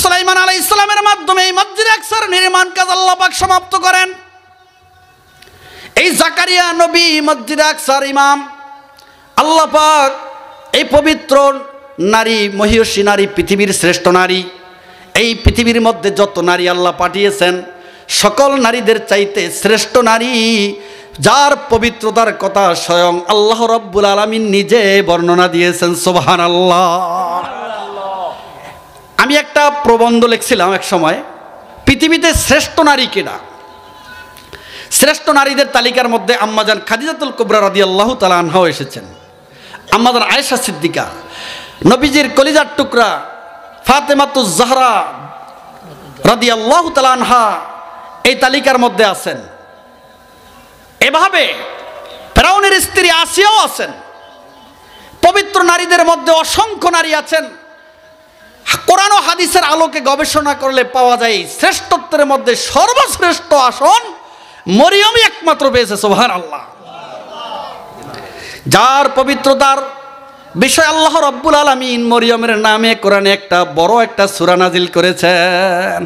সুলাইমান আলাইহিস সালামের মাধ্যমে এই মসজিদে আকসার নির্মাণ কাজ আল্লাহ পাক সমাপ্ত করেন। এই জাকারিয়া নবী মসজিদে আকসার ইমাম, আল্লাহ পাক এই পবিত্র নারী, মহিষী নারী, পৃথিবীর শ্রেষ্ঠ নারী, এই পৃথিবীর মধ্যে যত নারী আল্লাহ পাঠিয়েছেন সকল নারীদের চাইতে শ্রেষ্ঠ নারী, যার পবিত্রতার কথা স্বয়ং আল্লাহ রাব্বুল আলামিন নিজে বর্ণনা দিয়েছেন। সুবহানাল্লাহ। আমি একটা প্রবন্ধ লিখছিলাম এক সময়, পৃথিবীতে শ্রেষ্ঠ নারী কেনা। শ্রেষ্ঠ নারীদের তালিকার মধ্যে আম্মাজান খাদিজাতুল কুবরা রাদিয়াল্লাহু তাআলা আনহাও এসেছেন, আম্মাজান আয়েশা সিদ্দিকা, নবীজির কলিজার টুকরা ফাতেমাতুজ জাহরা রাদিয়াল্লাহু তাআলা আনহা এই তালিকার মধ্যে আছেন। এভাবে ফেরাউনের স্ত্রী আসিয়াও আছেন। পবিত্র নারীদের মধ্যে অসংখ্য নারী আছেন। কোরআন ও হাদিসের আলোকে গবেষণা করলে পাওয়া যায় শ্রেষ্ঠত্বের মধ্যে সর্বশ্রেষ্ঠ আসন মরিয়মই একমাত্র পেয়েছে। সুবহানাল্লাহ। যার পবিত্রতার বিষয় আল্লাহ রাব্বুল আলামিন মরিয়মের নামে কোরআনে একটা বড় একটা সূরা নাজিল করেছেন।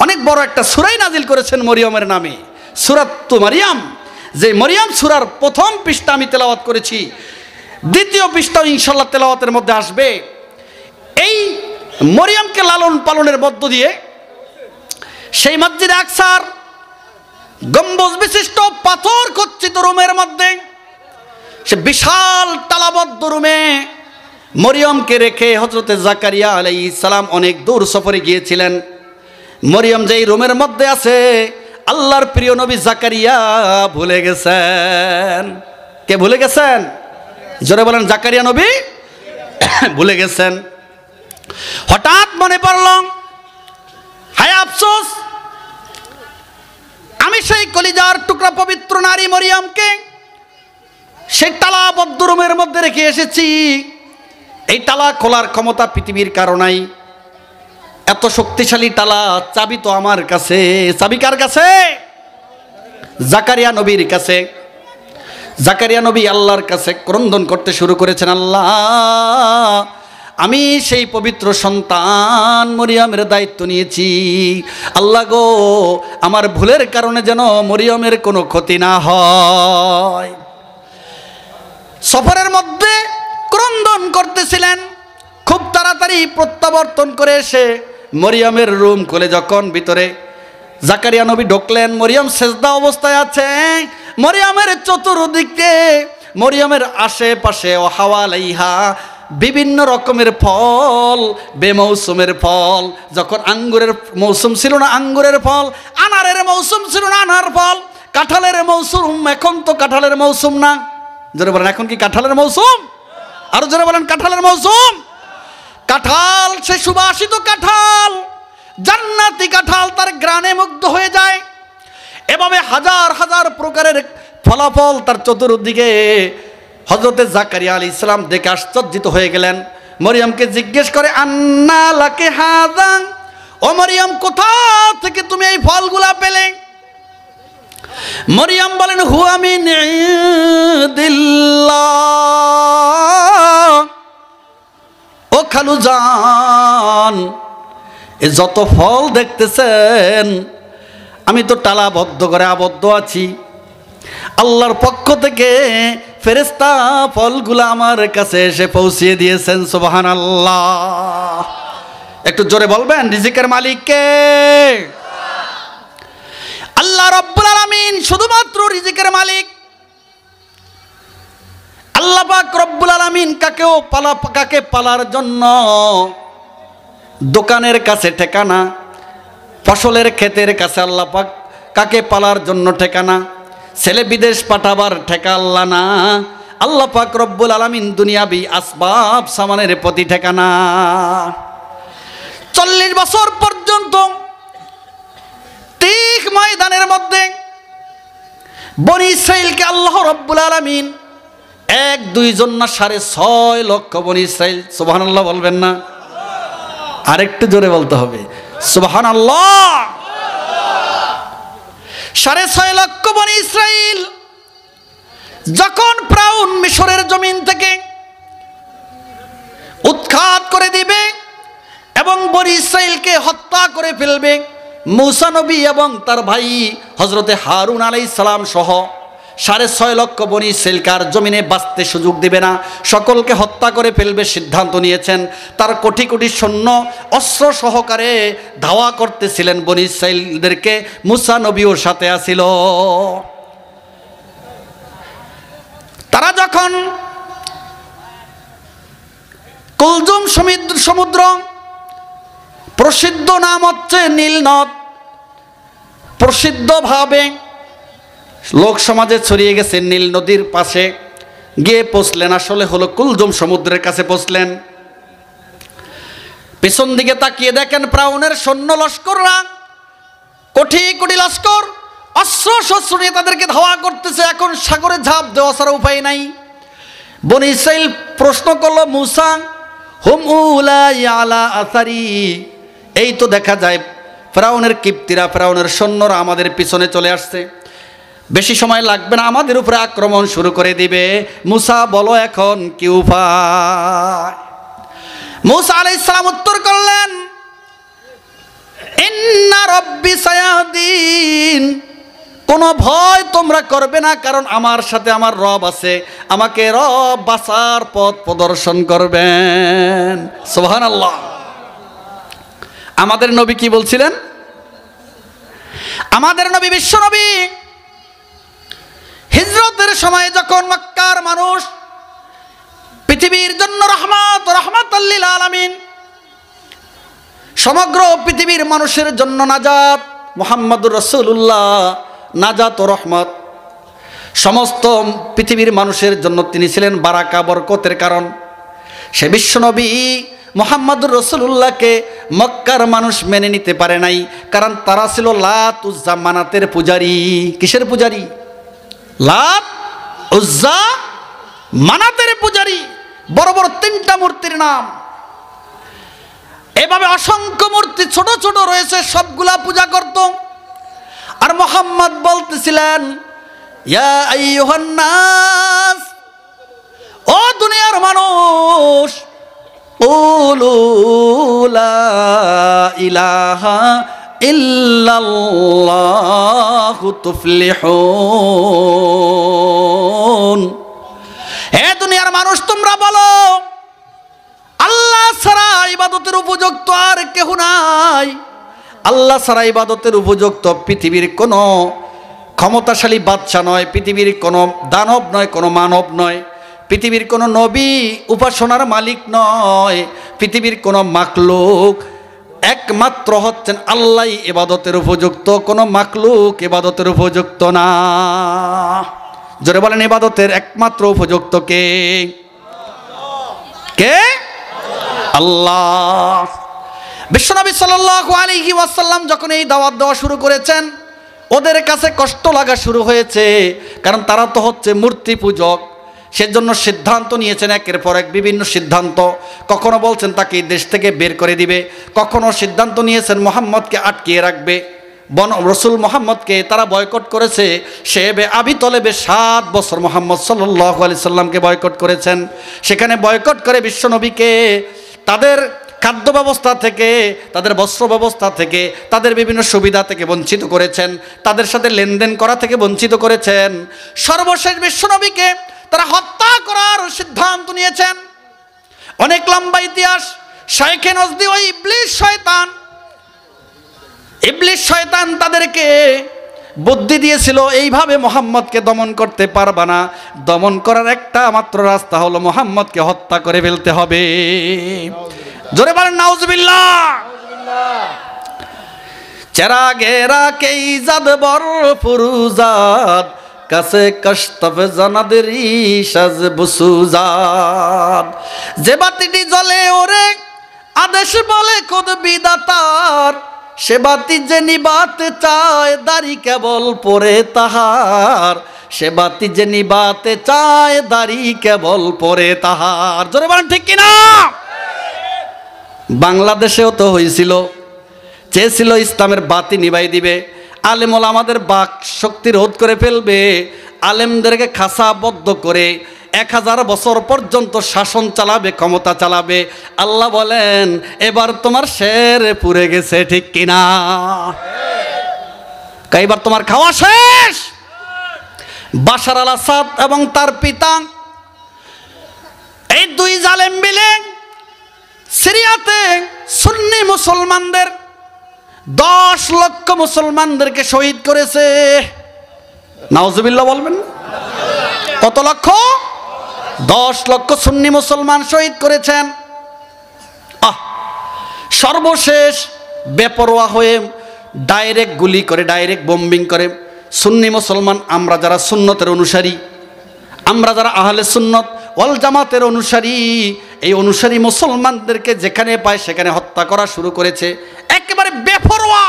অনেক বড় একটা সূরাই নাজিল করেছেন মরিয়মের নামে, সূরাত মারিয়াম। যে মরিয়াম সূরার প্রথম পৃষ্ঠা আমি তেলাওয়াত করেছি, দ্বিতীয় পৃষ্ঠা ইনশাআল্লাহ তেলাওয়াতের মধ্যে আসবে। এই মরিয়মকে লালন পালনের মধ্য দিয়ে সেই মসজিদে আকসার গম্বুজ বিশিষ্ট পাথর খচিত রুমের মধ্যে, সে বিশাল তালাবদ্ধ রুমে মরিয়মকে রেখে হযরতে জাকারিয়া আলাইহিস সালাম অনেক দূর সফরে গিয়েছিলেন। মরিয়ম যেই রুমের মধ্যে আছে আল্লাহর প্রিয় নবী জাকারিয়া ভুলে গেছেন। কে ভুলে গেছেন? জোরে বলেন, জাকারিয়া নবী ভুলে গেছেন। হঠাৎ মনে পড়ল, হায় আফসোস, আমি সেই কলিজার টুকরা পবিত্র নারী মরিয়মকে সেই তালাবদ্ধ রুমের মধ্যে রেখে এসেছি। এই তালা খোলার ক্ষমতা পৃথিবীর কারো নাই। এত শক্তিশালী তালা, চাবি তো আমার কাছে। চাবি কার কাছে? জাকারিয়া নবীর কাছে। জাকারিয়া নবী আল্লাহর কাছে ক্রন্দন করতে শুরু করেছেন, আল্লাহ, আমি সেই পবিত্র সন্তান মরিয়মের দায়িত্ব নিয়েছি। আল্লাহ গো, আমার ভুলের কারণে যেন মরিয়মের কোনো ক্ষতি না হয়। সফরের মধ্যে ক্রন্দন করতেছিলেন। খুব তাড়াতাড়ি প্রত্যাবর্তন করে এসে মরিয়মের রুম খুলে যখন ভিতরে জাকারিয়া নবী ঢুকলেন, মরিয়ম সেজদা অবস্থায় আছে। মরিয়মের চতুর্দিকে, মরিয়মের আশেপাশে ওয়াহাওয়ালাইহা বিভিন্ন রকমের ফল, বেমৌসুমের ফল। যখন আঙ্গুরের মৌসুম ছিল না আঙ্গুরের ফল, আনারের মৌসুম ছিল না আনার ফল, কাঁঠালের মৌসুম, এখন তো কাঁঠালের মৌসুম না। জোরে বলেন, এখন কি কাঁঠালের মৌসুম? আরো জোরে বলেন, কাঁঠালের মৌসুম। কাঁঠাল, সে সুবাসিত কাঁঠাল, জান্নাতি কাঁঠাল, তার গ্রানে মুগ্ধ হয়ে যায়। এভাবে হাজার হাজার প্রকারের ফলাফল তার চতুর্দিকে। হযরতে জাকারিয়া আলাইহিস সালাম দেখে আশ্চর্যিত হয়ে গেলেন। মরিয়মকে জিজ্ঞেস করে, আন্না লাকে হাযা, ও মরিয়ম, কোথা থেকে তুমি এই ফলগুলা পেলে? মরিয়ম বলেন, হুয়া মিন ইনদিল্লাহ। ও খালু জান, এ যত ফল দেখতেছেন, আমি তো তালাবদ্ধ করে আবদ্ধ আছি। আল্লাহর পক্ষ থেকে ফেরেশতা ফলগুলো আমার কাছে এসে পৌঁছিয়ে দিয়েছেন। সুবহানাল্লাহ। একটু জোরে বলবেন, রিজিকের মালিক কে? আল্লাহ রাব্বুল আলামিন শুধুমাত্র রিজিকের মালিক। আল্লাহ পাক রব্বুল আলামিন কাকে পালার জন্য দোকানের কাছে ঠিকানা, ফসলের ক্ষেতের কাছে আল্লাহ পাক কাকে পালার জন্য ঠিকানা, ছেলে বিদেশ পাঠাবার ঠেকা আল্লাহ না। আল্লাহ পাক রব্বুল আলামিন দুনিয়াবি আসবাব সামানের প্রতি ঠিকানা। 40 বছর পর্যন্ত তিখ ময়দানের মধ্যে বনি ইসরাইলকে আল্লাহ রব্বুল আলামিন 1-2 জন না 6.5 লক্ষ বনি ইসরাইল, সুবহানাল্লাহ বলবেন না? আরেকটু জোরে বলতে হবে, সুবহানাল্লাহ। 6.5 লক্ষ বনি ইসরাইল যখন ফিরআউন মিশরের জমিন থেকে উৎখাত করে দিবে এবং বনী ইসরাইলকে হত্যা করে ফেলবে। মূসা নবী এবং তার ভাই হযরতে হারুন আলাইহিস সালাম সহ 6.5 লক্ষ বনী ইসরাইলকে আর জমিনে বাঁচতে সুযোগ দেবে না, সকলকে হত্যা করে ফেলবে সিদ্ধান্ত নিয়েছেন। তার কোটি কোটি সৈন্য অস্ত্র সহকারে ধাওয়া করতেছিলেন বনী ইসরাইলদেরকে। মূসা নবীও সাথে আসিল। তারা যখন কুলজুম সমুদ্র, প্রসিদ্ধ নাম হচ্ছে নীল নদ, প্রসিদ্ধভাবে লোক সমাজে ছড়িয়ে গেছে, নীল নদীর পাশে গিয়ে পৌঁছলেন। আসলে হলো কুলজুম সমুদ্রের কাছে পৌঁছলেন। পিছন দিকে তাকিয়ে দেখেন ফিরআউনের সৈন্য লস্কররা, কোটি কোটি লস্কর অস্ত্র শস্ত্র নিয়ে তাদেরকে ধাওয়া করতেছে। এখন সাগরে ঝাঁপ দেওয়া ছাড়া উপায় নাই। বনী ইসরাইল প্রশ্ন করলো, মূসা হুম উলাই আলা আসারি, এই তো দেখা যায় ফিরআউনের কিপ্তিরা, ফিরআউনের সৈন্যরা আমাদের পিছনে চলে আসছে, বেশি সময় লাগবে না, আমাদের উপরে আক্রমণ শুরু করে দিবে। মূসা বলো এখন কি উপায়? মূসা আলাইহিস সালাম উত্তর করলেন, ইন্না রাব্বি সায়াহদিন, কোনো ভয় তোমরা করবে না, কারণ আমার সাথে আমার রব আছে, আমাকে রব বাঁচার পথ প্রদর্শন করবেন। সুবহানাল্লাহ। আমাদের নবী কি বলছিলেন? আমাদের নবী বিশ্ব নবী হিজরতের সময় যখন মক্কার মানুষ পৃথিবীর জন্য রাহমাতুল লিল আলামিন, সমগ্র পৃথিবীর মানুষের জন্য নাজাত, মুহাম্মদুর রাসূলুল্লাহ নাজাত ও রহমত, সমস্ত পৃথিবীর মানুষের জন্য তিনি ছিলেন বারাকা, বরকতের কারণ। সে বিশ্বনবী মুহাম্মদুর রাসূলুল্লাহকে মক্কার মানুষ মেনে নিতে পারে নাই, কারণ তারা ছিল লাত উজ্জা মানাতের পূজারী। কিসের পূজারী? লাত উজ্জা মানাতের পূজারী। বড় বড় 3টা মূর্তির নাম, এভাবে অসংখ্য মূর্তি ছোট ছোট রয়েছে, সবগুলা পূজা করত। আর মুহাম্মদ বলতেছিলেন, ইয়া আইয়ুহান নাস, ও দুনিয়ার মানুষ, কুলু লা ইলাহা ইল্লাল্লাহু তুফলিহুন। হে দুনিয়ার মানুষ, তোমরা বলো আল্লাহ ছাড়া ইবাদতের উপযুক্ত আর কেউ নাই। আল্লাহ ছাড়া ইবাদতের উপযুক্ত পৃথিবীর কোনো ক্ষমতাশালী বাদশা নয়, পৃথিবীর কোনো দানব নয়, কোনো মানব নয়, পৃথিবীর কোনো নবী উপাসনার মালিক নয়, পৃথিবীর কোনো মাখলুক, একমাত্র হচ্ছেন আল্লাহই ইবাদতের উপযুক্ত, কোনো মাখলুক ইবাদতের উপযুক্ত না। জোরে বলেন, ইবাদতের একমাত্র উপযুক্ত কে? কে? আল্লাহ। বিশ্বনবী সাল্লাল্লাহু আলাইহি ওয়াসাল্লাম যখন এই দাওয়াত দেওয়া শুরু করেছেন, ওদের কাছে কষ্ট লাগা শুরু হয়েছে, কারণ তারা তো হচ্ছে মূর্তি পূজক। সেজন্য সিদ্ধান্ত নিয়েছেন একের পর এক বিভিন্ন সিদ্ধান্ত। কখনো বলছেন তাকে দেশ থেকে বের করে দিবে, কখনো সিদ্ধান্ত নিয়েছেন মুহাম্মদকে আটকিয়ে রাখবে। রসুল মুহাম্মদকে তারা বয়কট করেছে। শেবে আবি তলেবে 7 বছর মুহাম্মদ সাল্লাল্লাহু আলাইহি সাল্লামকে বয়কট করেছেন। সেখানে বয়কট করে বিশ্বনবীকে তাদের খাদ্য ব্যবস্থা থেকে, তাদের বস্ত্র ব্যবস্থা থেকে, তাদের বিভিন্ন সুবিধা থেকে বঞ্চিত করেছেন, তাদের সাথে লেনদেন করা থেকে বঞ্চিত করেছেন। সর্বশেষ বিশ্বনবীকে তারা হত্যা করার সিদ্ধান্ত নিয়েছেন। অনেক লম্বা ইতিহাস। শাইখে নজদি ওই ইবলিস শয়তান তাদেরকে বুদ্ধি দিয়েছিল, এইভাবে মুহাম্মদকে দমন করতে পারবা না, দমন করার একটা মাত্র রাস্তা হলো মুহাম্মদকে হত্যা করে ফেলতে হবে। জোরে বলেন নাউজুবিল্লাহ। চেরাগেরা কেই জাদ বর ফুরুজাদ, কাছে কষ্টফ জানাদেরি সাজ বুসুজাদ। যে বাতিটি জ্বলে ওরে আদেশ বলে খোদ বিদাতার, সে বাতি যে নিবাতে চায় দাড়ি কেবল পরে তাহার, সে বাতি যে নিবাতে চায় দাড়ি কেবল পরে তাহার। জোরে বলেন ঠিক কিনা? বাংলাদেশেও তো হয়েছিল, চেয়েছিল ইসলামের বাতি নিভাই দিবে, আলেম ওলামাদের বাক শক্তি রোধ করে ফেলবে, আলেমদেরকে খাসাবদ্ধ করে 1000 বছর পর্যন্ত শাসন চালাবে, ক্ষমতা চালাবে। আল্লাহ বলেন এবার তোমার শের পুড়ে গেছে, ঠিক কিনা? এবার তোমার খাওয়া শেষ। বাশার আল আসাদ এবং তার পিতা, এই দুই জালেম মিলে সিরিয়াতে সুন্নি মুসলমানদের 10 লক্ষ মুসলমানদেরকে শহীদ করেছে। নাউজুবিল্লাহ বলবেন। কত লক্ষ? 10 লক্ষ সুন্নি মুসলমান শহীদ করেছেন। সর্বশেষ বেপরোয়া হয়ে ডাইরেক্ট গুলি করে, ডাইরেক্ট বোম্বিং করে সুন্নি মুসলমান, আমরা যারা সুন্নতের অনুসারী, আমরা যারা আহলে সুন্নত ওয়াল জামাতের অনুসারী, এই অনুসারী মুসলমানদেরকে যেখানে পায় সেখানে হত্যা করা শুরু করেছে, একেবারে বেপরোয়া।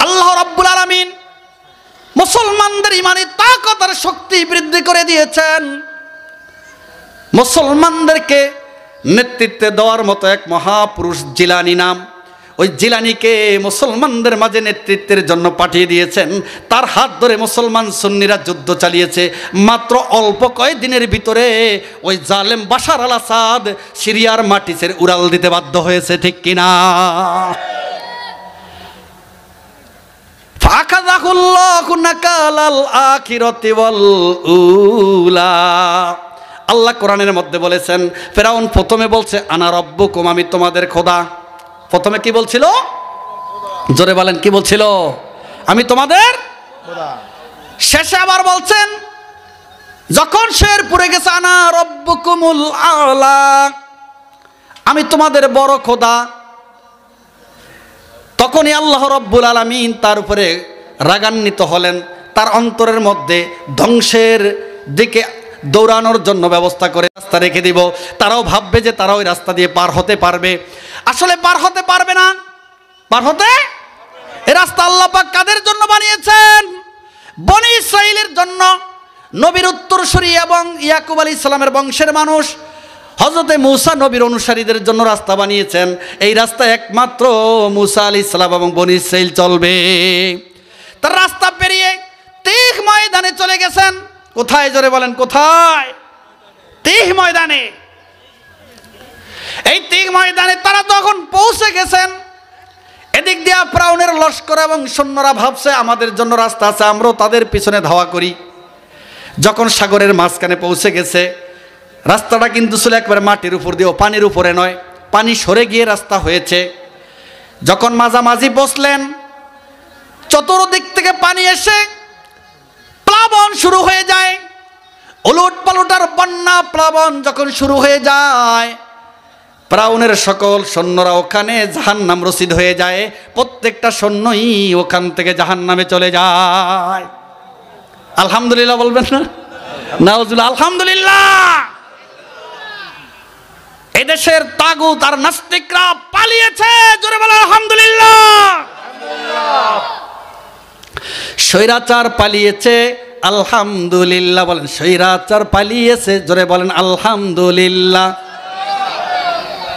আল্লাহ রাব্বুল আলামিন মুসলমানদের ইমানি তাকত আর শক্তি বৃদ্ধি করে দিয়েছেন। মুসলমানদেরকে নেতৃত্বে দেওয়ার মতো এক মহাপুরুষ জিলানী নাম, ওই জিলানীকে মুসলমানদের মাঝে নেতৃত্বের জন্য পাঠিয়ে দিয়েছেন। তার হাত ধরে মুসলমান সুন্নিরা যুদ্ধ চালিয়েছে। মাত্র অল্প কয়েকদিনের ভিতরে ওই জালেম বাশার আল আসাদ সিরিয়ার মাটি ছেড়ে উড়াল দিতে বাধ্য হয়েছে, ঠিক কিনা? আল্লাহ কোরআনের মধ্যে বলেছেন, ফেরাউন প্রথমে বলছে আনা রব্বুকুম, আমি তোমাদের খোদা। প্রথমে কি বলছিল? জোরে বলেন, কি বলছিল? আমি তোমাদের খোদা। শেষে আবার বলছেন, যখন শের পুড়ে গেছে, আনা রব্বুকুমুল আলা, আমি তোমাদের বড় খোদা। তখনই আল্লাহ রব্বুল আলামিন তার উপরে রাগান্বিত হলেন। তার অন্তরের মধ্যে ধ্বংসের দিকে দৌড়ানোর জন্য ব্যবস্থা করে রাস্তা রেখে দিব। তারাও ভাববে যে তারা ওই রাস্তা দিয়ে পার হতে পারবে। আসলে পার হতে পারবে না। পার হতে, এই রাস্তা আল্লাহ পাক কাদের জন্য বানিয়েছেন? বনি ইসরাইলের জন্য। নবীর উত্তরসূরি এবং ইয়াকুব আলাইহিস সালামের বংশের মানুষ হযরতে মূসা নবীর অনুসারীদের জন্য রাস্তা বানিয়েছেন। এই রাস্তা একমাত্র মূসা আলাইহিস সালাম এবং বনি ইসরাইল চলবে। তার রাস্তা পেরিয়ে তিহ ময়দানে চলে গেছেন। কোথায়? জোরে বলেন, কোথায়? তিহ ময়দানে। এই তিহ ময়দানে তারা যখন পৌঁছে গেছেন, এদিক দিয়া ফিরআউনের লস্কর এবং সৈন্যরা ভাবছে আমাদের জন্য রাস্তা আছে, আমরাও তাদের পিছনে ধাওয়া করি। যখন সাগরের মাঝখানে পৌঁছে গেছে, রাস্তাটা কিন্তু ছিল একবারে মাটির উপর দিয়ে, পানির উপরে নয়, পানি সরে গিয়ে রাস্তা হয়েছে। যখন মাঝামাঝি বসলেন, চতুর্দিক থেকে পানি এসে প্লাবন শুরু হয়ে যায়। উলট পালটার বন্যা প্লাবন যখন শুরু হয়ে যায়, ফিরআউনের সকল সৈন্যরা ওখানে জাহান্নাম রসিদ হয়ে যায়। প্রত্যেকটা সৈন্যই ওখান থেকে জাহান্নামে চলে যায়। আলহামদুলিল্লাহ বলবেন না? নাউজুবিল্লাহ, আলহামদুলিল্লাহ। এদেশের তাগুত আর নাস্তিকরা পালিয়েছে। জোরে বলেন আলহামদুলিল্লাহ। স্বৈরাচার পালিয়েছে, আলহামদুলিল্লাহ বলেন। স্বৈরাচার পালিয়েছে, জোরে বলেন আলহামদুলিল্লাহ।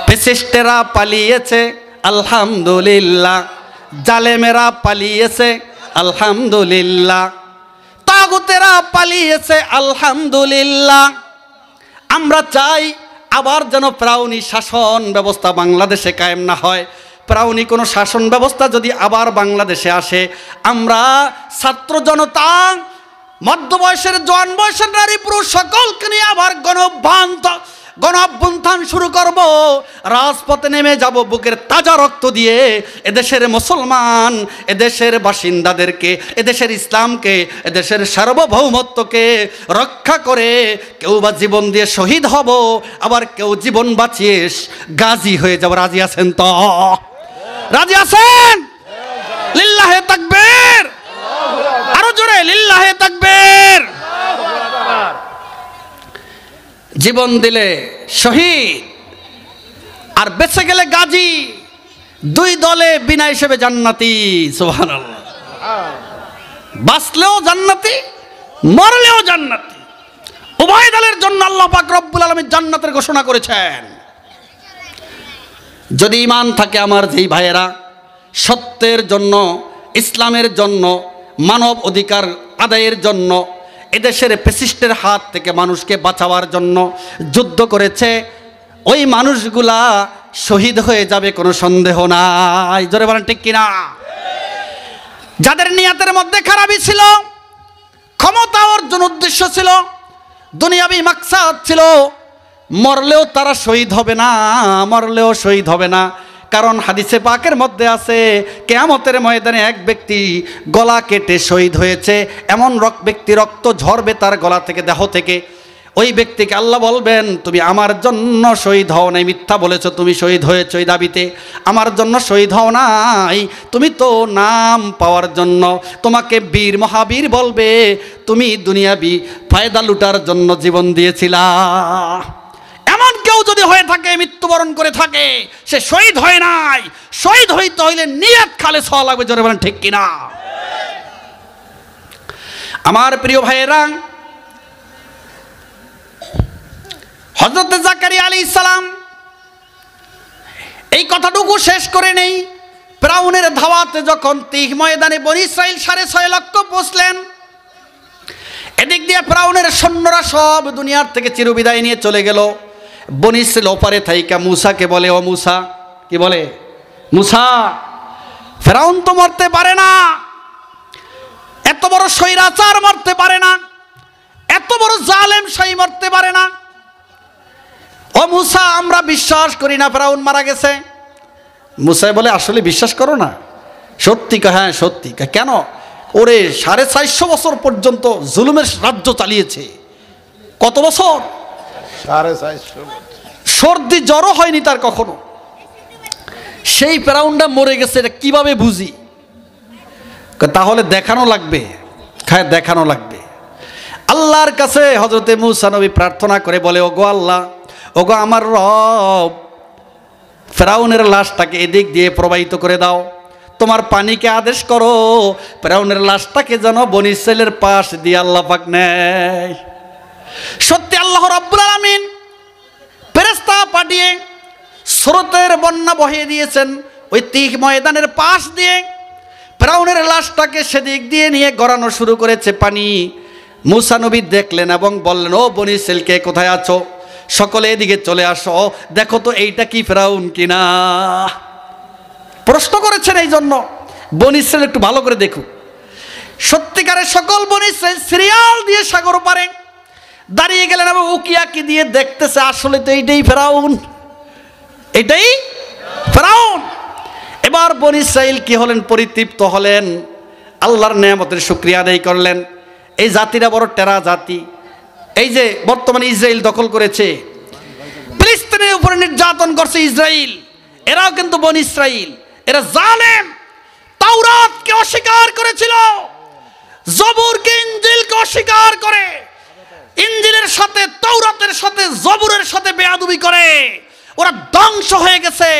ফ্যাসিস্টেরা পালিয়েছে, আলহামদুলিল্লাহ। জালেমেরা পালিয়েছে, আলহামদুলিল্লাহ। তাগুতেরা পালিয়েছে, আলহামদুলিল্লাহ। আমরা চাই আবার যেন ফিরআউনি শাসন ব্যবস্থা বাংলাদেশে কায়েম না হয়। ফিরআউনি কোনো শাসন ব্যবস্থা যদি আবার বাংলাদেশে আসে, আমরা ছাত্র জনতা, মধ্যবয়সের জোয়ান বয়সের নারী পুরুষ সকলকে নিয়ে আবার গণঅভ্যুত্থান শুরু করব। রাজপথে নেমে যাব বুকের তাজা রক্ত দিয়ে। এদেশের মুসলমান, এদেশের বাসিন্দাদেরকে, এদেশের ইসলামকে, এদেশের সার্বভৌমত্বকে রক্ষা করে কেউ বা জীবন দিয়ে শহীদ হব, আবার কেউ জীবন বাঁচিয়ে গাজী হয়ে যাব। রাজি আছেন তো? রাজি আছেন? লিল্লাহে তাকবীর। আরো জোরে লিল্লাহে তাকবীর। জীবন দিলে শহীদ আর বেঁচে গেলে গাজী, দুই দলে বিনা হিসেবে জান্নাতি। সুবহানাল্লাহ। বাঁচলেও জান্নাতি, মরলেও জান্নাতি। উভয় দলের জন্য আল্লাহ পাক রব্বুল আলামিন জান্নাতের ঘোষণা করেছেন। যদি ঈমান থাকে আমার যেই ভাইয়েরা, সত্যের জন্য, ইসলামের জন্য, মানব অধিকার আদায়ের জন্য এদেশের ফ্যাসিস্টের হাত থেকে মানুষকে বাঁচাবার জন্য যুদ্ধ করেছে, ওই মানুষগুলা শহীদ হয়ে যাবে, কোনো সন্দেহ নাই। জোরে বলেন ঠিক কিনা? যাদের নিয়তের মধ্যে খারাপই ছিল, ক্ষমতা অর্জন উদ্দেশ্য ছিল, দুনিয়াবি মাকসাদ ছিল, মরলেও তারা শহীদ হবে না, মরলেও শহীদ হবে না। কারণ হাদিসে পাকের মধ্যে আছে, কিয়ামতের ময়দানে এক ব্যক্তি গলা কেটে শহীদ হয়েছে, এমন ব্যক্তি রক্ত ঝরবে তার গলা থেকে, দেহ থেকে। ওই ব্যক্তিকে আল্লাহ বলবেন, তুমি আমার জন্য শহীদ হও নাই, মিথ্যা বলেছ, তুমি শহীদ হয়েছ এই দাবিতে, আমার জন্য শহীদ হও নাই, তুমি তো নাম পাওয়ার জন্য, তোমাকে বীর মহাবীর বলবে, তুমি দুনিয়াবি ফায়দা লুটার জন্য জীবন দিয়েছিলা। এমন কেউ যদি হয়ে থাকে, মৃত্যুবরণ করে থাকে, সে শহীদ হয় নাই। শহীদ হইতে হইলে নিয়ত খালেস হওয়া লাগবে। জোরে বলেন ঠিক কিনা? আমার প্রিয় ভাইয়েরা, হযরত জাকারিয়া আলাইহিস সালাম এই কথাটুকু শেষ করে নেই। ফিরআউনের ধাওয়াতে যখন তিহ ময়দানে বনী ইসরাইল 6.5 লক্ষ পৌঁছলেন, এদিক দিয়ে ফিরআউনের সৈন্যরা সব দুনিয়ার থেকে চিরবিদায় নিয়ে চলে গেল। বনী ইসরাইল ওপারে থাইকা মূসাকে বলে, ও মূসা, কি বলে? মূসা, ফিরআউন তো মরতে পারে না, এত বড় স্বৈরাচার মরতে পারে না, এত বড় জালেম সেই মরতে পারে না। ও মূসা, আমরা বিশ্বাস করি না ফিরআউন মারা গেছে। মূসা বলে, আসলে বিশ্বাস করো না? সত্যি? হ্যাঁ সত্যি। কেন? ওরে 450 বছর পর্যন্ত জুলুমের রাজ্য চালিয়েছে। কত বছর? 450। সর্দি জ্বরও হয়নি তার কখনো। সেই ফিরআউনটা মরে গেছে, এটা কিভাবে বুঝি? তাহলে দেখানো লাগবে, দেখানো লাগবে। আল্লাহর কাছে হযরতে মূসা নবী প্রার্থনা করে বলে, ওগো আল্লাহ, ওগো আমার রব, ফিরআউনের লাশটাকে এদিক দিয়ে প্রবাহিত করে দাও, তোমার পানিকে আদেশ করো, ফিরআউনের লাশটাকে যেন বনী ইসরাইলের পাশ দিয়ে আল্লাহ পাক নেয়। সত্যি আল্লাহ রাব্বুল আলামিন ফেরেশতা পাঠিয়ে স্রোতের বন্যা বহিয়ে দিয়েছেন ওই তিহ ময়দানের পাশ দিয়ে। ফিরআউনের লাশটাকে সেদিক দিয়ে নিয়ে গড়ানো শুরু করেছে পানি। মূসা নবী দেখলেন এবং বললেন, ও বনী ইসরাইল, কে কোথায় আছো? সকলে এদিকে চলে আসো, দেখো তো এইটা কি ফিরআউন কিনা। প্রশ্ন করেছেন এই জন্য বনী ইসরাইল একটু ভালো করে দেখুন। সত্যিকারের সকল বনী ইসরাইল সিরিয়াল দিয়ে সাগর পারে দাঁড়িয়ে গেলেন এবং উকিয়াকি দিয়ে দেখতেছে, আসলে তো এইটাই ফিরআউন, এটাই ফিরআউন। এবার বনী ইসরাইল কি হলেন? পরিতৃপ্ত হলেন, আল্লাহর নেয়ামতের শুকরিয়া আদায় করলেন। এই জাতিরা বড় টেরা জাতি। এই যে বর্তমানে ইসরায়েল দখল করেছে, ফিলিস্তিনের উপরে নির্যাতন করছে ইসরায়েল, এরাও কিন্তু বনী ইসরাইল। এরা জালেম, তাওরাতকে অস্বীকার করেছিল, জবুরকে ইনজিলকে অস্বীকার করে, ইনজিলের সাথে তাওরাতের সাথে জবুরের সাথে বেয়াদবি করে ওরা ধ্বংস হয়ে গেছে।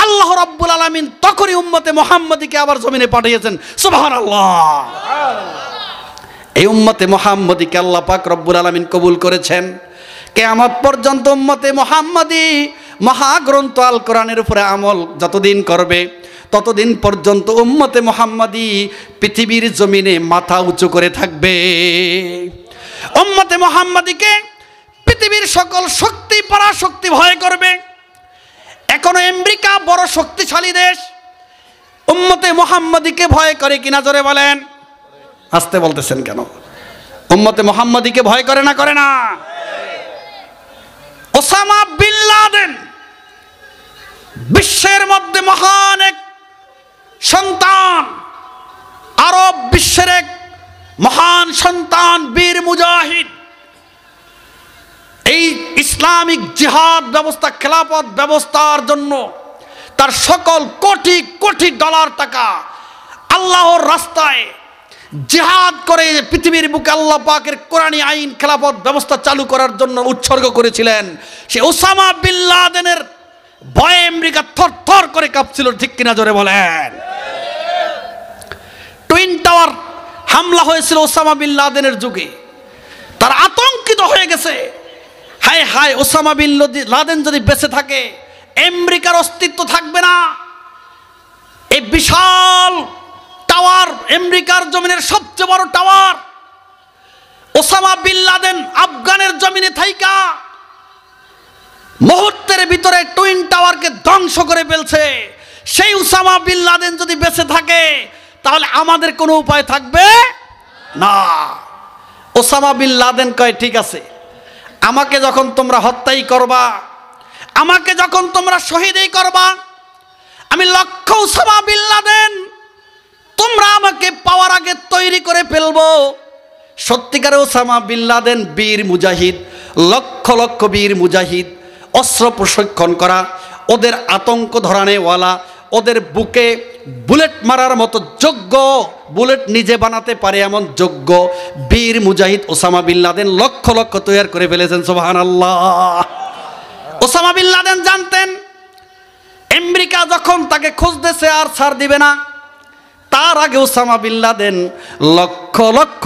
আল্লাহ রাব্বুল আলামিন তখনই উম্মতে মুহাম্মাদীকে আবার জমিনে পাঠিয়েছেন। সুবহানাল্লাহ। এই উম্মতে মুহাম্মাদীকে আল্লাহ পাক রব্বুল আলামিন কবুল করেছেন। কিয়ামত পর্যন্ত উম্মতে মুহাম্মাদী মহাগ্রন্থ আল কোরআনের উপরে আমল যতদিন করবে, ততদিন পর্যন্ত উম্মতে মুহাম্মাদী পৃথিবীর জমিনে মাথা উঁচু করে থাকবে। উম্মতে মুহাম্মাদীকে পৃথিবীর সকল শক্তি পরাশক্তি ভয় করবে। এখনো আমেরিকা বড় শক্তিশালী দেশ, উম্মতে মুহাম্মাদীকে ভয় করে কিনা জোরে বলেন? আসতে বলতেছেন কেন? উম্মতে মুহাম্মাদীকে ভয় করে না? করে না? ওসামা বিন লাদেন বিশ্বের মধ্যে মহান এক সন্তান, আরব বিশ্বের এক মহান সন্তান, বীর মুজাহিদ। এই ইসলামিক জিহাদ ব্যবস্থা, খেলাফত ব্যবস্থার জন্য তার সকল কোটি কোটি ডলার টাকা আল্লাহর রাস্তায় জিহাদ করে পৃথিবীর বুকে আল্লাহ পাকের কোরআনী আইন খেলাফত ব্যবস্থা চালু করার জন্য উৎসর্গ করেছিলেন। সে ওসামা বিন লাদেনের ভয়ে আমেরিকা থরথর করে কাঁপছিল। ঠিক কিনা জোরে বলেন? টুইন টাওয়ার হামলা হয়েছিল ওসামা বিন লাদেনের যুগে, তার আতঙ্কিত হয়ে গেছে, হায় হায় ওসামা বিন লাদেন যদি বেঁচে থাকে আমেরিকার অস্তিত্ব থাকবে না। এই বিশাল টাওয়ার, আমেরিকার জমিনের সবচেয়ে বড় টাওয়ার, ওসামা বিন লাদেন আফগানের জমিনে থাইকা মুহূর্তের ভিতরে টুইন টাওয়ারকে ধ্বংস করে ফেলছে। সেই ওসামা বিন লাদেন যদি বেঁচে থাকে তাহলে আমাদের কোনো উপায় থাকবে না। ওসামা বিন লাদেন কয়, ঠিক আছে, আমাকে যখন তোমরা হত্যাই করবা, আমাকে যখন তোমরা শহীদই করবা, আমি লক্ষ্য ওসামা বিন লাদেন তোমরা আমাকে পাওয়ার আগে তৈরি করে ফেলবো। সত্যিকারে ওসামা বিন লাদেন বীর মুজাহিদ, লক্ষ লক্ষ বীর মুজাহিদ, অস্ত্র প্রশিক্ষণ করা, ওদের আতঙ্ক ধরানেওয়ালা, ওদের বুকে বুলেট মারার মতো যোগ্য, বুলেট নিজে বানাতে পারে এমন যোগ্য বীর মুজাহিদ Osama bin Laden lakh lakh তৈরি করে ফেলেছেন। সুবহানাল্লাহ। ওসামা বিন লাদেন জানতেন আমেরিকা যখন তাকে খুঁজতেছে আর ছাড় দিবে না, তার আগে Osama bin Laden lakh lakh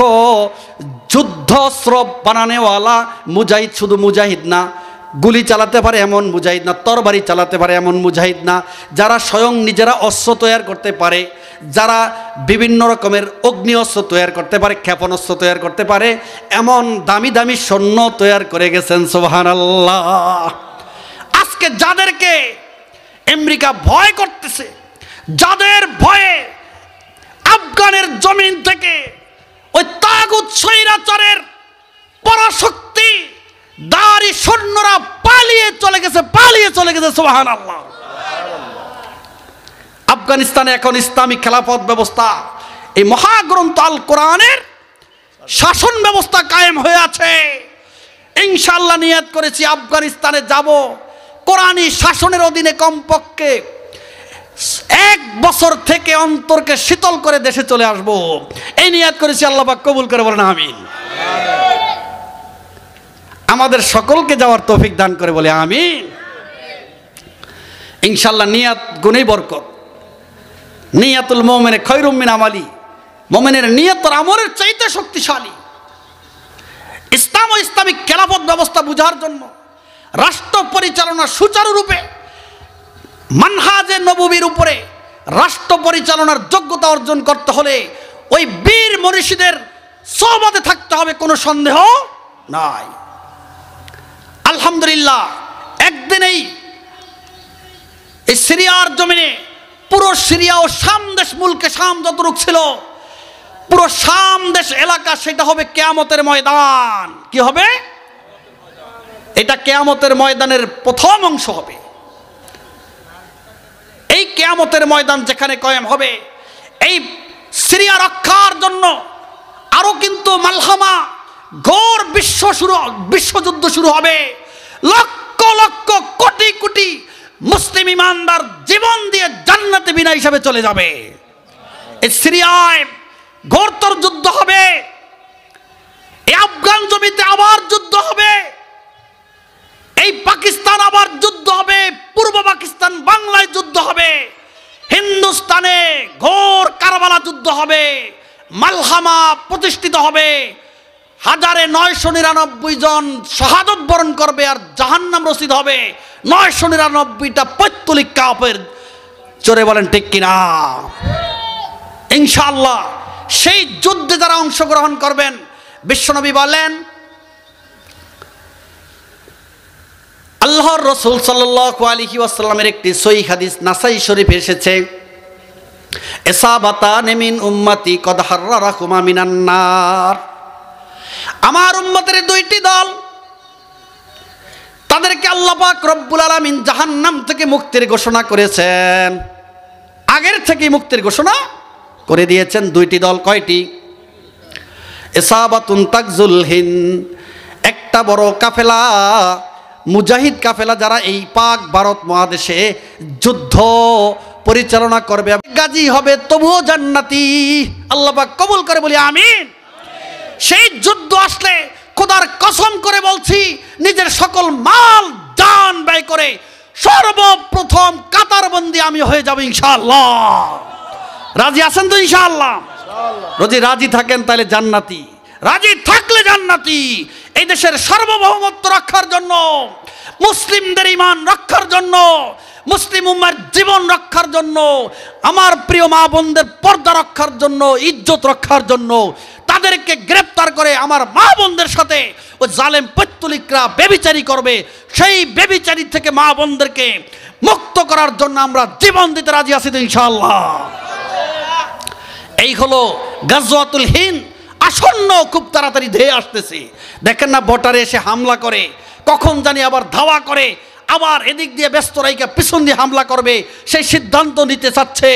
যুদ্ধস্ত্র বানানেওয়ালা মুজাহিদ, শুধু মুজাহিদ না, গুলি চালাতে পারে এমন মুজাহিদ না, তরবারি চালাতে পারে এমন মুজাহিদ না, যারা স্বয়ং নিজেরা অস্ত্র তৈরি করতে পারে, যারা বিভিন্ন রকমের অগ্নি অস্ত্র তৈরি করতে পারে, ক্ষেপণাস্ত্র তৈরি করতে পারে, এমন দামি দামি সৈন্য তৈরি করে গেছেন। সুবহানাল্লাহ। আজকে যাদেরকে আমেরিকা ভয় করতেছে, যাদের ভয়ে আফগানের জমিন থেকে ওই তাগুত স্বৈরাচারের পরাশক্তি দাড়ি সৈন্যরা পালিয়ে চলে গেছে। সুবহানাল্লাহ। আফগানিস্তানে এখন ইসলামিক খেলাফত ব্যবস্থা, এই মহাগ্রন্থ আল কোরআনের শাসন ব্যবস্থা কায়েম হয়ে আছে। ইনশাআল্লাহ নিয়ত করেছি আফগানিস্তানে যাব, কোরআনী শাসনের অধীনে কমপক্ষে 1 বছর থেকে অন্তরকে শীতল করে দেশে চলে আসব, এই নিয়ত করেছি। আল্লাহ পাক কবুল করে বলেন আমিন। আমাদের সকলকে যাওয়ার তৌফিক দান করে বলে আমিন। ইনশাআল্লাহ নিয়াত গুণেই বরকত। নিয়াতুল মুমিনে খায়রুম মিন আমালি, মুমিনের নিয়ত আর আমলের চাইতে শক্তিশালী। ইসলাম ও ইসলামিক খেলাফত ব্যবস্থা বুঝার জন্য, রাষ্ট্র পরিচালনা সুচারুরূপে মানহাজে নববীর উপরে রাষ্ট্র পরিচালনার যোগ্যতা অর্জন করতে হলে ওই বীর মুর্শিদের সোহবতে থাকতে হবে, কোনো সন্দেহ নাই। আলহামদুলিল্লাহ, একদিনেই এই সিরিয়ার জমিনে, পুরো সিরিয়া ও শাম দেশ, মুলকে শাম যতটুক ছিল, পুরো শাম দেশ এলাকা, সেটা হবে কিয়ামতের ময়দান। কি হবে? এটা কিয়ামতের ময়দানের প্রথম অংশ হবে। এই কিয়ামতের ময়দান যেখানে কায়েম হবে, এই সিরিয়া রক্ষার জন্য আরো কিন্তু মালহামা, ঘোর বিশ্বযুদ্ধ শুরু হবে। লক্ষ লক্ষ কোটি কোটি মুসলিম ইমানদার জীবন দিয়ে জান্নাতে বিনা হিসাবে চলে যাবে। এই সিরিয়ায় ঘোরতর যুদ্ধ হবে, এই আফগান জমিতে আবার যুদ্ধ হবে, এই পাকিস্তান আবার যুদ্ধ হবে, পূর্ব পাকিস্তান বাংলায় যুদ্ধ হবে, হিন্দুস্তানে ঘোর কারবালা যুদ্ধ হবে, মালহামা প্রতিষ্ঠিত হবে, 1999 জন শাহাদত বরণ করবে আর জাহান্নাম রসিদ হবে 999টা পৈত্তলিক কাফের। জোরে বলেন ঠিক কিনা? ইনশাআল্লাহ সেই যুদ্ধে যারা অংশগ্রহণ করবেন, বিশ্বনবী বলেন, আল্লাহর রাসূল সাল্লাল্লাহু আলাইহি ওয়াসাল্লামের একটি সহিহ হাদিস নাসাই শরীফে এসেছে, ইসাবাতান মিন উম্মতি কদ হাররাকুমা মিনান নার। আমার উম্মতের দুইটি দল, তাদেরকে আল্লাহ পাক রব্বুল আলামিন জাহান্নাম থেকে মুক্তির ঘোষণা করেছেন, আগের থেকে মুক্তির ঘোষণা করে দিয়েছেন। দুইটি দল কয়টি? ইসাবাতুন তাকজুল হিন্দ, একটা বড় কাফেলা, মুজাহিদ কাফেলা, যারা এই পাক ভারত মহাদেশে যুদ্ধ পরিচালনা করবে, গাজী হবে তবুও জান্নাতি। আল্লাহ পাক কবুল করে বলি আমিন। সেই যুদ্ধ আসলে খোদার কসম করে বলছি, নিজের সকল মাল জান ব্যয় করে সর্বপ্রথম কাতারবন্দি আমি হয়ে যাব ইনশাআল্লাহ। রাজি আছেন তো ইনশাআল্লাহ? যদি রাজি থাকেন তাহলে জান্নাতি, রাজি থাকলে জান্নাতি। এই দেশের সার্বভৌমত্ব রক্ষার জন্য, মুসলিমদের ঈমান রক্ষার জন্য, মুসলিম উম্মার জীবন রক্ষার জন্য, আমার প্রিয় মা বোনদের পর্দা রক্ষার জন্য, ইজ্জত রক্ষার জন্য, তাদের তাদেরকে গ্রেফতার করে আমার মা বোনদের সাথে ওই জালেম পৈত্তলিকরা বেবিচারি করবে, সেই বেবিচারি থেকে মা বোনদেরকে মুক্ত করার জন্য আমরা জীবন দিতে রাজি আছি তো ইনশাআল্লাহ। এই হলো গাজওয়াতুল হিন্দ, আসন্ন, খুব তাড়াতাড়ি ধেয়ে আসতেছে। দেখেন না বর্ডারে এসে হামলা করে, কখন জানি আবার ধাওয়া করে, আবার এদিক দিয়ে ব্যস্ত রাইকা পিছন দিয়ে হামলা করবে, সেই সিদ্ধান্ত নিতে চাচ্ছে।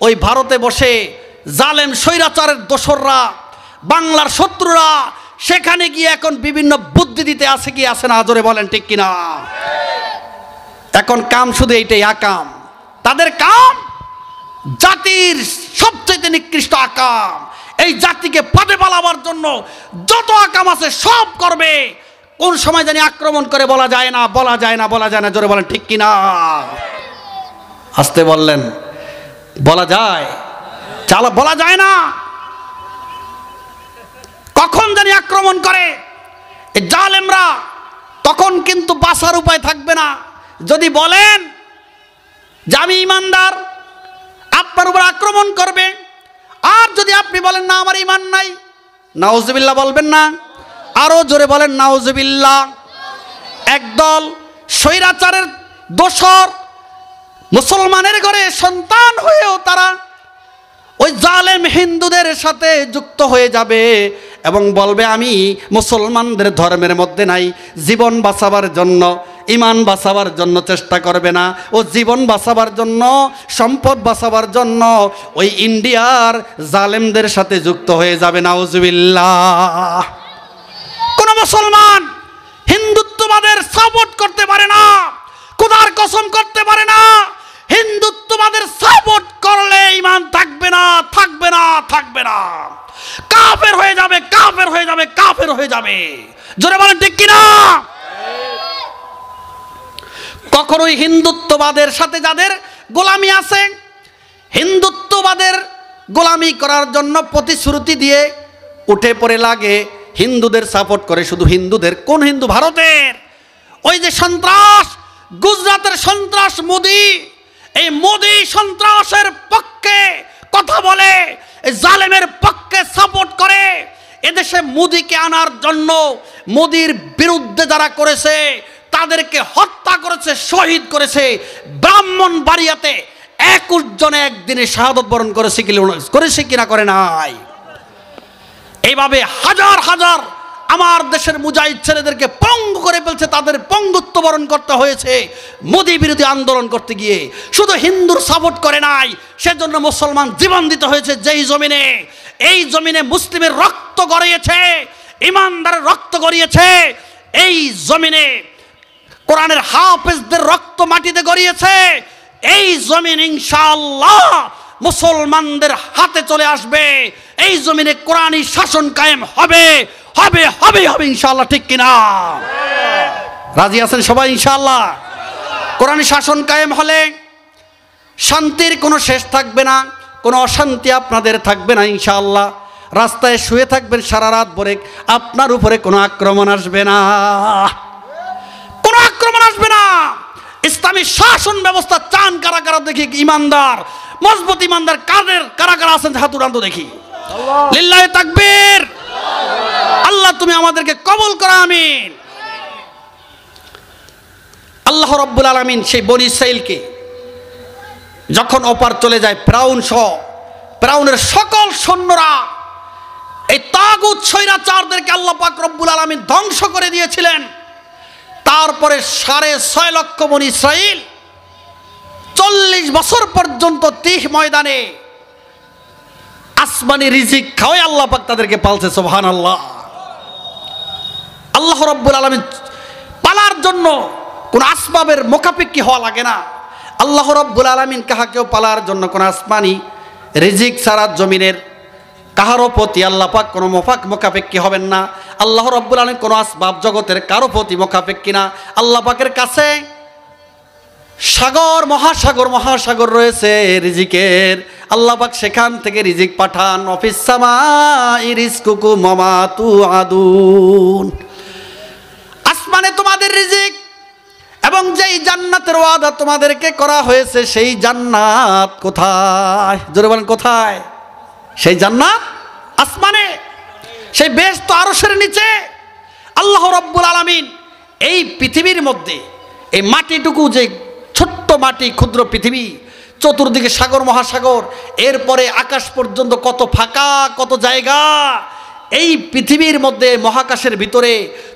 ওই ভারতে বসে জালেম স্বৈরাচারের দোসররা, বাংলার শত্রুরা সেখানে গিয়ে এখন বিভিন্ন বুদ্ধি দিতে আছে কি আছে না, জোরে বলেন ঠিক কিনা? এখন কাম শুধু এইটাই, আকাম। তাদের কাম জাতির সবচেয়ে নিকৃষ্ট আকাম। এই জাতিকে ফাঁদে পালাবার জন্য যত আকাম আছে সব করবে। কোন সময় জানি আক্রমণ করে বলা যায় না, বলা যায় না, বলা যায় না, জোরে বলেন ঠিক কিনা? আসতে বললেন, বলা যায়? চালা বলা যায় না। কখন জানি আক্রমণ করে এই জালেমরা, তখন কিন্তু বাঁচার উপায় থাকবে না। যদি বলেন যে আমি ইমানদার, আপনার উপর আক্রমণ করবে। আর যদি আপনি বলেন না আমার ইমান নাই, নাউজুবিল্লাহ বলবেন না? আরো জোরে বলেন নাউজুবিল্লাহ। একদল স্বৈরাচারের দোসর মুসলমানের ঘরে সন্তান হয়েও তারা ওই জালেম হিন্দুদের সাথে যুক্ত হয়ে যাবে এবং বলবে আমি মুসলমানদের ধর্মের মধ্যে নাই। জীবন বাঁচাবার জন্য, ইমান বাঁচাবার জন্য চেষ্টা করবে না, ও জীবন বাঁচাবার জন্য, সম্পদ বাঁচাবার জন্য ওই ইন্ডিয়ার জালেমদের সাথে যুক্ত হয়ে যাবে। নাউজুবিল্লাহ। কোন মুসলমান হিন্দুত্ববাদের সাপোর্ট করতে পারে না, খোদার কসম করতে পারে না। হিন্দুত্ববাদের সাপোর্ট করলে ইমান থাকবে না, থাকবে না, থাকবে না, কাফের হয়ে যাবে, কাফের হয়ে যাবে, কাফের হয়ে যাবে। জোরে বলেন ঠিক কিনা? কখনোই হিন্দুত্ববাদের সাথে যাদের গোলামি আছে, হিন্দুত্ববাদের গোলামি করার জন্য প্রতিশ্রুতি দিয়ে উঠে পড়ে লাগে, হিন্দুদের সাপোর্ট করে। শুধু হিন্দুদের? কোন হিন্দু? ভারতের ওই যে সন্ত্রাস, গুজরাটের সন্ত্রাস মোদি, এই মোদি সন্ত্রাসের পক্ষে কথা বলে, এই জালেমের পক্ষে সাপোর্ট করে। এদেশে মোদিকে আনার জন্য মোদির বিরুদ্ধে যারা করেছে তাদেরকে হত্যা করেছে, শহীদ করেছে। ব্রাহ্মণবাড়িয়াতে 21 জনে একদিনে শাহাদত বরণ করেছে কিনা করে নাই। এইভাবে হাজার হাজার আমার দেশের মুজাহিদ ছেলেদেরকে পঙ্গু করে ফেলছে, তাদের পঙ্গুত্ব বরণ করতে হয়েছে মোদি বিরোধী আন্দোলন করতে গিয়ে। শুধু হিন্দুর সাপোর্ট করে নাই, সেজন্য মুসলমান জীবন দিতে হয়েছে। যেই জমিনে, এই জমিনে মুসলিমের রক্ত গড়িয়েছে, ইমানদারের রক্ত গড়িয়েছে, এই জমিনে কোরআনের হাফেজদের রক্ত মাটিতে গড়িয়েছে, এই জমিন ইনশাআল্লাহ মুসলমানদের হাতে চলে আসবে। এই জমিনে কোরআনী শাসন কায়েম হবে, হবে, হবে, হবে ইনশাআল্লাহ। ঠিক কিনা? রাজি আছেন সবাই ইনশাআল্লাহ? কোরআনী শাসন কায়েম হলে শান্তির কোনো শেষ থাকবে না, কোনো অশান্তি আপনাদের থাকবে না ইনশাআল্লাহ। রাস্তায় শুয়ে থাকবেন সারা রাত ভরে, আপনার উপরে কোনো আক্রমণ আসবে না, কোনো আক্রমণ আসবে না। ইসলামী শাসন ব্যবস্থা চান কারা কারা দেখি? ইমানদার, মজবুত ইমানদার কাদের কারা কারা আছেন? হাত উঠান তো দেখি। লিল্লাহি তাকবীর। আল্লাহ তুমি আমাদেরকে কবুল করো, আমিন। আল্লাহ রাব্বুল আলামিন সেই বনী ইসরাইলকে যখন ওপার চলে যায়, ফিরআউন সহ ফিরআউনের সকল সৈন্যরা, এই তাগুত স্বৈরাচারদেরকে আল্লাহ পাক রব্বুল আলামিন ধ্বংস করে দিয়েছিলেন। তারপরে 6.5 লক্ষ বনী ইসরাইল 40 বছর পর্যন্ত তিহ ময়দানে আসমানি রিজিক খাওয়াই আল্লাহ পাক তাদেরকে পালছে। সুবহানাল্লাহ। আল্লাহ রাব্বুল আলামিন পালার জন্য কোন আসবাবের মোকাপেক্ষী হওয়া লাগে না। আল্লাহ রাব্বুল আলামিন কাহাকেও পালার জন্য কোন আসমানি রিজিক ছাড়া জমিনের কাহারও প্রতি আল্লাহ পাক কোনো মোকাপেক্ষী হবেন না। আল্লাহ রাব্বুল আলামিন কোনো আসবাব জগতের কারো প্রতি মোকাপেক্ষী না। আল্লাহ পাকের কাছে সাগর, মহাসাগর, মহাসাগর রয়েছে রিজিকের। আল্লাহ পাক সেখান থেকে রিজিক পাঠান। অফিস সামাই রিজকুকুম ওয়া মা তুআদুন। আসমানে তোমাদের রিজিক এবং যেই জান্নাতের ওয়াদা তোমাদেরকে করা হয়েছে সেই জান্নাত কোথায়? জোরে বলেন কোথায়? সেই জান্নাত আসমানে। সেই বেহেশত আরশের নিচে আল্লাহ রাব্বুল আলামিন এই পৃথিবীর মধ্যে এই মাটিটুকু যে ছোট্ট মাটি, ক্ষুদ্র পৃথিবী, চতুর্দিকে সাগর মহাসাগর, এরপরে আকাশ পর্যন্ত কত ফাঁকা, কত জায়গা, এই পৃথিবীর মধ্যে মহাকাশের ভিতরে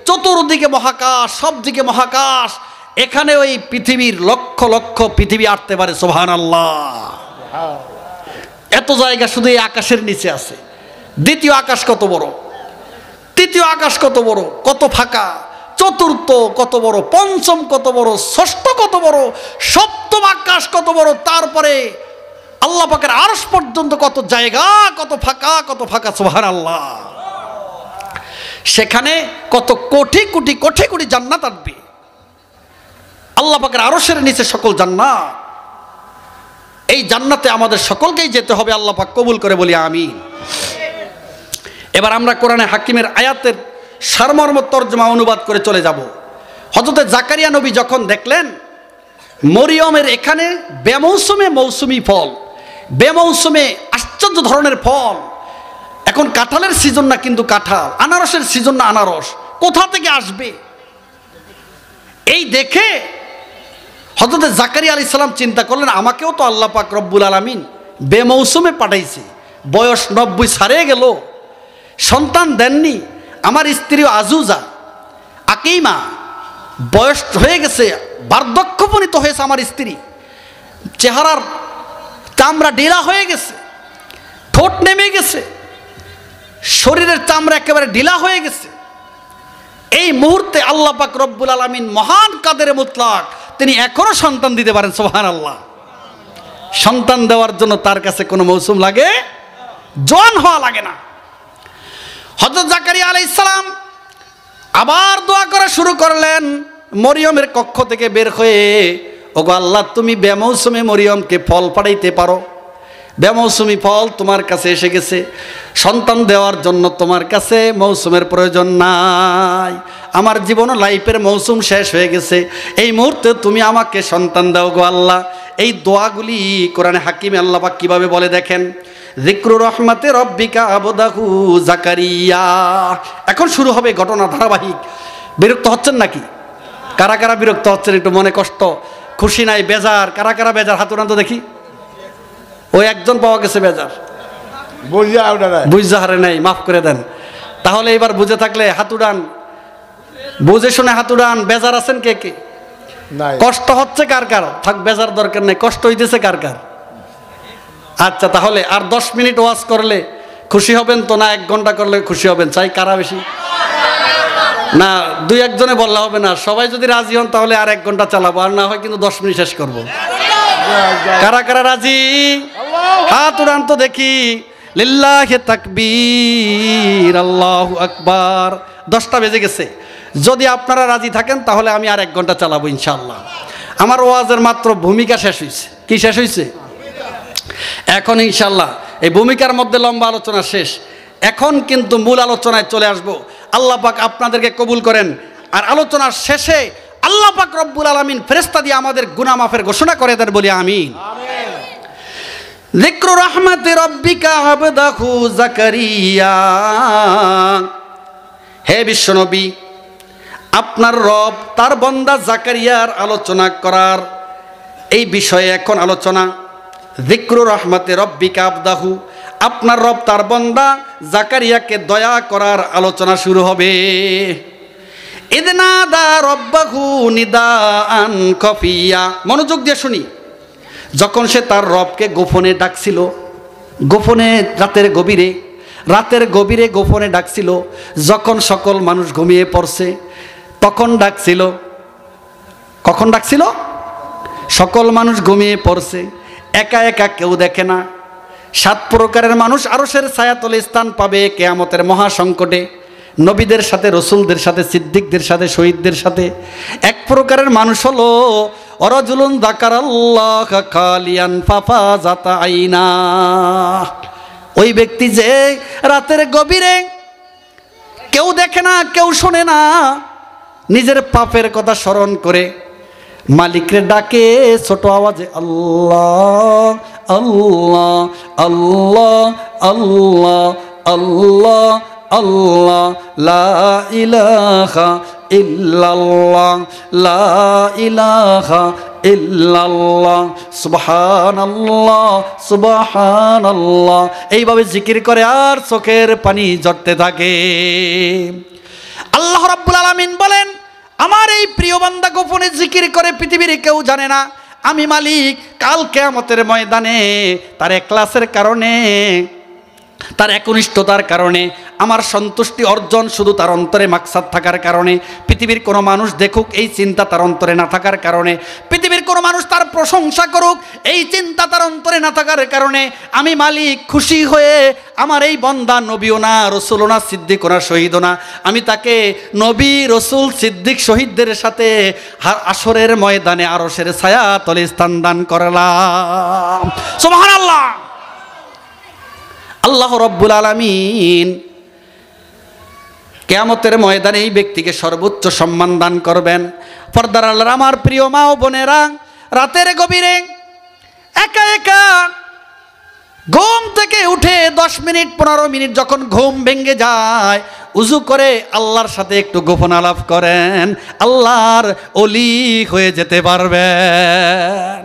চতুর্দিকে মহাকাশ, সব দিকে মহাকাশ, এখানে ওই পৃথিবীর লক্ষ লক্ষ পৃথিবী আটতে পারে। সুবহানাল্লাহ। এত জায়গা শুধু এই আকাশের নিচে আছে। দ্বিতীয় আকাশ কত বড়, তৃতীয় আকাশ কত বড়, কত ফাঁকা, চতুর্থ কত বড়, পঞ্চম কত বড়, ষষ্ঠ কত বড়, সপ্তম আকাশ কত বড়, তারপরে আল্লাহ পাকের আরশ পর্যন্ত কত জায়গা, কত ফাঁকা, কত ফাঁকা। সুবহানাল্লাহ। সেখানে কত কোটি কোটি কোটি কোটি জান্নাত আসবে। আল্লাহ পাকের আরশের নিচে সকল জান্নাত। এই জান্নাতে আমাদের সকলকেই যেতে হবে। আল্লাহ পাক কবুল করে বলি আমিন। এবার আমরা কোরআনে হাকিমের আয়াতের সারমর্ম তর্জমা অনুবাদ করে চলে যাব। হযরত জাকারিয়া নবী যখন দেখলেন মরিয়মের এখানে বেমৌসুমে মৌসুমি ফল, বেমৌসুমে আশ্চর্য ধরনের ফল, এখন কাঁঠালের সিজন না কিন্তু কাঁঠাল, আনারসের সিজন না আনারস, কোথা থেকে আসবে? এই দেখে হযরত জাকারিয়া আলাইহিস সালাম চিন্তা করলেন, আমাকেও তো আল্লাহ পাক রব্বুল আলামিন বেমৌসুমে পাঠাইছে, বয়স 90 ছাড়িয়ে গেল, সন্তান দেননি, আমার স্ত্রী আজুজা আকিমা, বয়স হয়ে গেছে, বার্ধক্যপনীত হয়েছে আমার স্ত্রী, চেহারার চামড়া ঢিলা হয়ে গেছে, ঠোঁট নেমে গেছে, শরীরের চামড়া একেবারে ঢিলা হয়ে গেছে। এই মুহূর্তে আল্লাহ পাক রব্বুল আলামিন মহান কাদের মুতলাক, তিনি এখনো সন্তান দিতে পারেন। সুবহানাল্লাহ। সন্তান দেওয়ার জন্য তার কাছে কোনো মৌসুম লাগে, জোয়ান হওয়া লাগে না। হযরত জাকারিয়া আলাইহিস সালাম আবার দোয়া করা শুরু করলেন মরিয়মের কক্ষ থেকে বের হয়ে, ওগো আল্লাহ, তুমি বেমৌসুমে মরিয়মকে ফল পাঠাইতে পারো, বেমৌসুমি ফল তোমার কাছে এসে গেছে, সন্তান দেওয়ার জন্য তোমার কাছে মৌসুমের প্রয়োজন নাই, আমার জীবনও লাইফের মৌসুম শেষ হয়ে গেছে, এই মুহূর্তে তুমি আমাকে সন্তান দাও গো আল্লাহ। এই দোয়াগুলি কোরআনে হাকিমে আল্লাহ পাক কিভাবে বলে দেখেন, যিকরু রহমাতে রব্বিকা আবদাহু জাকারিয়া। এখন শুরু হবে ঘটনা ধারাবাহিক। বিরক্ত হচ্ছেন নাকি? কারা কারা বিরক্ত হচ্ছেন? একটু মনে কষ্ট, খুশি নাই, বেজার, কারা কারা বেজার হাত উঠান তো দেখি। ওই একজন পাওয়া গেছে বেজার, বুঝা হারে নাই, মাফ করে দেন। তাহলে এবার বুঝে থাকলে হাত উঠান, বুঝে শুনে হাত উঠান। বেজার আছেন কে কে? কষ্ট হচ্ছে কার কার? থাক, বেজার দরকার নেই, কষ্ট হইতেছে কার কার? আচ্ছা, তাহলে আর 10 মিনিট ওয়াজ করলে খুশি হবেন তো, না 1 ঘন্টা করলে খুশি হবেন? চাই কারা বেশি? না, 2-1 জনে বললে হবে না, সবাই যদি রাজি হন তাহলে আর 1 ঘন্টা চালাবো, আর না হয় কিন্তু 10 মিনিট শেষ করবো। কারা কারা রাজি? হাত উড়ান তো দেখি। লিল্লাহি তাকবীর, আল্লাহু আকবার। 10টা বেজে গেছে। যদি আপনারা রাজি থাকেন তাহলে আমি আর 1 ঘন্টা চালাবো ইনশাআল্লাহ। আমার ওয়াজের মাত্র ভূমিকা শেষ হয়েছে। কি শেষ হয়েছে? এখন ইনশাআল্লাহ এই ভূমিকার মধ্যে লম্বা আলোচনা শেষ। এখন কিন্তু মূল আলোচনায় চলে আসব। আল্লাহ পাক আপনাদেরকে কবুল করেন। আর আলোচনার শেষে আল্লাহ পাক রব্বুল আলামিন ফেরেশতা দিয়ে আমাদের গুনাহ মাফের ঘোষণা করে দেন, বলি আমিন। যিকরু রাহমাতি রব্বিকা আবদাহু জাকারিয়া। হে বিশ্বনবী, আপনার রব তার বান্দা জাকারিয়ার আলোচনা করার এই বিষয়ে এখন আলোচনা। যিকরু রাহমাতি রব্বিকা আবদাহু, আপনার রব তার বান্দা জাকারিয়াকে দয়া করার আলোচনা শুরু হবে। ইদনাদা রব্বাহু নিদাআন খফিয়া। মনোযোগ দিয়ে শুনি। যখন সে তার রবকে গোপনে ডাকছিল, গোপনে রাতের গভীরে গোপনে ডাকছিল, যখন সকল মানুষ ঘুমিয়ে পড়ছে তখন ডাকছিল। কখন ডাকছিল? সকল মানুষ ঘুমিয়ে পড়ছে, একা একা কেউ দেখে না। 7 প্রকারের মানুষ আরশের ছায়াতলে স্থান পাবে কিয়ামতের মহাসংকটে। নবীদের সাথে, রসুলদের সাথে, সিদ্দিকদের সাথে, শহীদদের সাথে। 1 প্রকারের মানুষ হলো রাজুলুন যাকারাল্লাহ খালিয়ান ফাফাজাত আইনা। ওই ব্যক্তি যে রাতের গভীরে কেউ দেখে না, কেউ শোনে না, নিজের পাপের কথা স্মরণ করে মালিকরে ডাকে ছোট আওয়াজে, আল্লাহ আল্লাহ আল্লাহ আল্লাহ আল্লাহ আল্লাহ, লা ইলাহা ইল্লাল্লাহ, লা ইলাহা ইল্লাল্লাহ, সুবহানাল্লাহ, সুবহানাল্লাহ। এইভাবে জিকির করে আর চোখের পানি ঝরতে থাকে। আল্লাহ রাব্বুল আলামিন বলেন, আমার এই প্রিয় বান্দা গোপনে জিকির করে, পৃথিবীর কেউ জানে না। আমি মালিক কাল কিয়ামতের ময়দানে তার ইখলাসের কারণে, তার একনিষ্ঠতার কারণে, আমার সন্তুষ্টি অর্জন শুধু তার অন্তরে মাকসাদ থাকার কারণে, পৃথিবীর কোনো মানুষ দেখুক এই চিন্তা তার অন্তরে না থাকার কারণে, পৃথিবীর কোনো মানুষ তার প্রশংসা করুক এই চিন্তা তার অন্তরে না থাকার কারণে, আমি মালিক খুশি হয়ে আমার এই বান্দা নবীও না, রসুলও না, সিদ্দিকও না, শহীদও না, আমি তাকে নবী, রসুল, সিদ্দিক, শহীদদের সাথে আসরের ময়দানে আরশের ছায়াতলে স্থান দান করলাম। সুবহানাল্লাহ। আল্লাহ রব্বুল আলামিন কিয়ামতের ময়দানে এই ব্যক্তিকে সর্বোচ্চ সম্মান দান করবেন। পর্দার আড়ালের আমার প্রিয় মা ও বোনেরা, রাতের গভীরে একা একা ঘুম থেকে উঠে 10 মিনিট 15 মিনিট যখন ঘুম ভেঙে যায়, উজু করে আল্লাহর সাথে একটু গোপন আলাপ করেন, আল্লাহর ওলি হয়ে যেতে পারবেন।